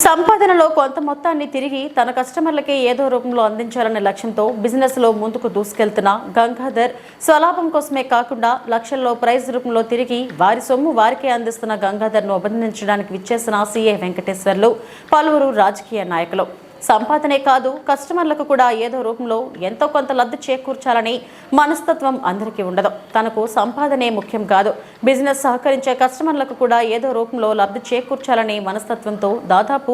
సంపాదనలో కొంత మొత్తాన్ని తిరిగి తన కస్టమర్లకే ఏదో రూపంలో అందించాలనే లక్ష్యంతో బిజినెస్ లో ముందుకు దూసుకెళ్తున్న గంగాధర్ స్వలాభం కోసమే కాకుండా లక్షల్లో ప్రైజ్ రూపంలో తిరిగి వారి సొమ్ము వారికే అందిస్తున్న గంగాధర్ ను అభినందించడానికి విచ్చేసిన సీఐ వెంకటేశ్వర్లు పలువురు రాజకీయ నాయకులు. సంపాదనే కాదు, కస్టమర్లకు కూడా ఏదో రూపంలో ఎంతో కొంత లబ్ధి చేకూర్చాలని మనస్తత్వం అందరికీ ఉండదు. తనకు సంపాదనే ముఖ్యం కాదు, బిజినెస్ సహకరించే కస్టమర్లకు కూడా ఏదో రూపంలో లబ్ధి చేకూర్చాలని మనస్తత్వంతో దాదాపు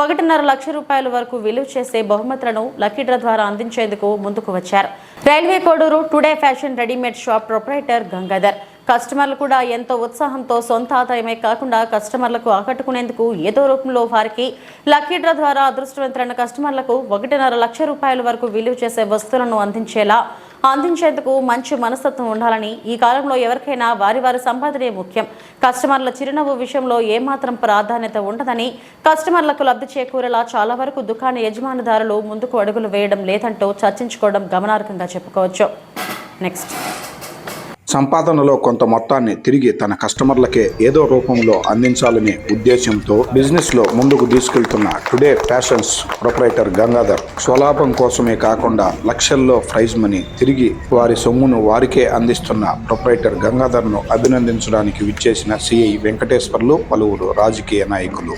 1.5 లక్ష రూపాయల వరకు విలువ చేసే బహుమతులను లక్కీ డ్రా ద్వారా అందించేందుకు ముందుకు వచ్చారు. Railway Koduru today fashion readymade shop proprietor Gangadhar. కస్టమర్లు కూడా ఎంతో ఉత్సాహంతో సొంత ఆదాయమే కాకుండా కస్టమర్లకు ఆకట్టుకునేందుకు ఏదో రూపంలో వారికి లక్కీ డ్రా ద్వారా అదృష్టవంతులైన కస్టమర్లకు 1.5 లక్ష రూపాయల వరకు విలువ చేసే వస్తువులను అందించేందుకు మంచి మనస్తత్వం ఉండాలని, ఈ కాలంలో ఎవరికైనా వారి సంపాదనే ముఖ్యం, కస్టమర్ల చిరునవ్వు విషయంలో ఏమాత్రం ప్రాధాన్యత ఉండదని, కస్టమర్లకు లబ్ధి చేకూరేలా చాలా వరకు దుకాణ యజమానుదారులు ముందుకు అడుగులు వేయడం లేదంటూ చర్చించుకోవడం గమనార్హంగా చెప్పుకోవచ్చు. నెక్స్ట్, సంపాదనలో కొంత మొత్తాన్ని తిరిగి తన కస్టమర్లకే ఏదో రూపంలో అందించాలనే ఉద్దేశంతో బిజినెస్ లో ముందుకు తీసుకెళ్తున్న టుడే ఫ్యాషన్స్ ప్రొపరైటర్ గంగాధర్ స్వలాభం కోసమే కాకుండా లక్షల్లో ప్రైజ్ మనీ తిరిగి వారి సొమ్మును వారికే అందిస్తున్న ప్రొపరైటర్ గంగాధర్ ను అభినందించడానికి విచ్చేసిన సిఐ వెంకటేశ్వర్లు పలువురు రాజకీయ నాయకులు.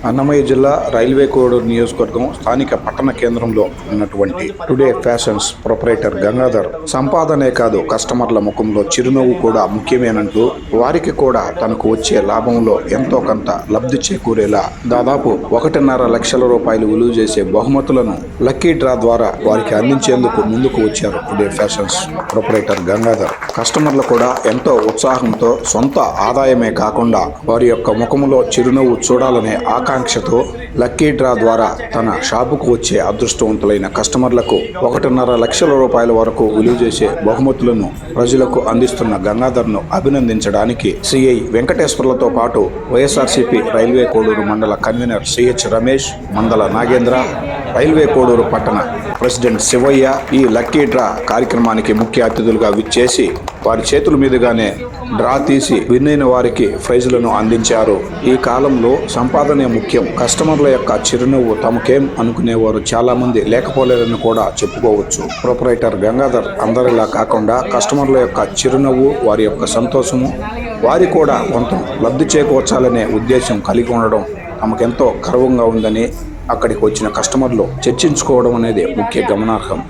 అన్నమయ్య జిల్లా రైల్వే కోడూరు నియోజకవర్గం స్థానిక పట్టణ కేంద్రంలో ఉన్నటువంటి టుడే ఫ్యాషన్స్ ప్రొపరైటర్ గంగాధర్ సంపాదనే కాదు, కస్టమర్ల ముఖంలో చిరునవ్వు కూడా ముఖ్యమేనంటూ వారికి కూడా తనకు వచ్చే లాభంలో ఎంతో కొంత లబ్ధి చేకూరేలా దాదాపు 1.5 లక్షల రూపాయలు విలువ చేసే బహుమతులను లక్కీ డ్రా ద్వారా వారికి అందించేందుకు ముందుకు వచ్చారు టుడే ఫ్యాషన్స్ ప్రొపరైటర్ గంగాధర్. కస్టమర్లు కూడా ఎంతో ఉత్సాహంతో సొంత ఆదాయమే కాకుండా వారి యొక్క ముఖంలో చిరునవ్వు చూడాలనే ఆకాంక్షతో లక్కీ డ్రా ద్వారా తన షాపుకు వచ్చే అదృష్టవంతులైన కస్టమర్లకు 1.5 లక్షల రూపాయల వరకు విలువ చేసే బహుమతులను ప్రజలకు అందిస్తున్న గంగాధర్ను అభినందించడానికి సిఐ వెంకటేశ్వర్లతో పాటు వైఎస్ఆర్సీపీ రైల్వే కోడూరు మండల కన్వీనర్ సిహెచ్ రమేష్, మందల నాగేంద్ర, రైల్వే కోడూరు పట్టణ ప్రెసిడెంట్ శివయ్య ఈ లక్కీ డ్రా కార్యక్రమానికి ముఖ్య అతిథులుగా విచ్చేసి వారి చేతుల మీదుగానే డ్రా తీసి విన్నైన వారికి ప్రైజులను అందించారు. ఈ కాలంలో సంపాదనే ముఖ్యం, కస్టమర్ల యొక్క చిరునవ్వు తమకేం అనుకునేవారు చాలా మంది లేకపోలేరని కూడా చెప్పుకోవచ్చు. ప్రొపరైటర్ గంగాధర్ అందరిలా కాకుండా కస్టమర్ల యొక్క చిరునవ్వు, వారి యొక్క సంతోషము, వారి కూడా కొంత లబ్ధి చేకూర్చాలనే ఉద్దేశం కలిగి ఉండడం తమకెంతో గర్వంగా ఉందని అక్కడికి వచ్చిన కస్టమర్లు చర్చించుకోవడం అనేది ముఖ్య గమనార్హం.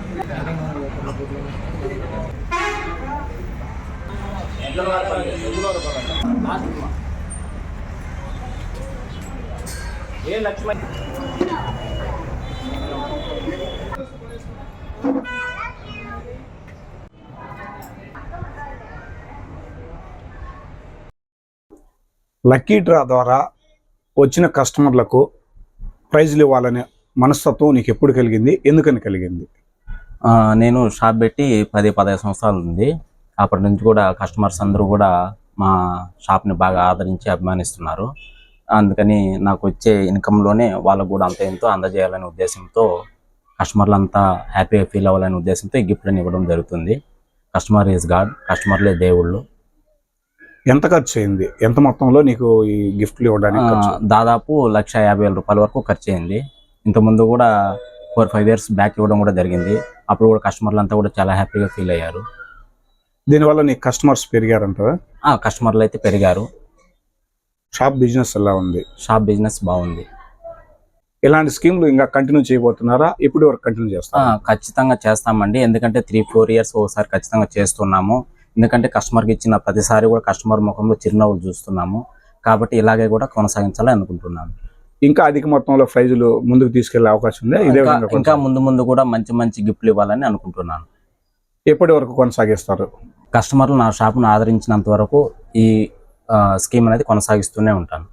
లక్కీ డ్రా ద్వారా వచ్చిన కస్టమర్లకు ప్రైజ్లు ఇవ్వాలనే మనస్తత్వం నీకు ఎప్పుడు కలిగింది, ఎందుకని కలిగింది? నేను షాప్ పెట్టి 10-15 సంవత్సరాలు ఉంది. అప్పటి నుంచి కూడా కస్టమర్స్ అందరూ కూడా మా షాప్ని బాగా ఆదరించి అభిమానిస్తున్నారు. అందుకని నాకు వచ్చే ఇన్కంలోనే వాళ్ళకు కూడా అంత ఎంతో అందజేయాలనే ఉద్దేశంతో, కస్టమర్లు అంతా హ్యాపీగా ఫీల్ అవ్వాలనే ఉద్దేశంతో ఈ గిఫ్ట్లను ఇవ్వడం జరుగుతుంది. కస్టమర్ ఈజ్ గాడ్, కస్టమర్లే దేవుళ్ళు. ఎంత ఖర్చు అయింది, ఎంత మొత్తంలో నీకు ఈ గిఫ్ట్లు ఇవ్వడానికి? దాదాపు 1,50,000 రూపాయల వరకు ఖర్చు అయింది. ఇంతకుముందు కూడా 4-5 ఇయర్స్ బ్యాక్ ఇవ్వడం కూడా జరిగింది. అప్పుడు కూడా కస్టమర్లు అంతా కూడా చాలా హ్యాపీగా ఫీల్ అయ్యారు. దీనివల్ల నీ కస్టమర్స్ పెరిగారంటారా? కస్టమర్లు అయితే పెరిగారు. షాప్ బిజినెస్ ఎలా ఉంది? షాప్ బిజినెస్ బాగుంది. ఇలాంటి స్కీమ్లు ఇంకా కంటిన్యూ చేయబోతున్నారా? ఎప్పుడు వరకు కంటిన్యూ చేస్తారా? ఖచ్చితంగా చేస్తామండి. ఎందుకంటే 3-4 ఇయర్స్ ఒకసారి ఖచ్చితంగా చేస్తున్నాము. ఎందుకంటే కస్టమర్కి ఇచ్చిన ప్రతిసారి కూడా కస్టమర్ ముఖంలో చిరునవ్వులు చూస్తున్నాము. కాబట్టి ఇలాగే కూడా కొనసాగించాలని అనుకుంటున్నాను. ఇంకా అధిక మొత్తంలో ప్రైజులు ముందుకు తీసుకెళ్లే అవకాశం ఉంది. ఇంకా ముందు కూడా మంచి గిఫ్ట్లు ఇవ్వాలని అనుకుంటున్నాను. ఎప్పటి వరకు కొనసాగిస్తారు? కస్టమర్లు నా షాపును ఆదరించినంత వరకు ఈ స్కీమ్ అనేది కొనసాగిస్తూనే ఉంటాను.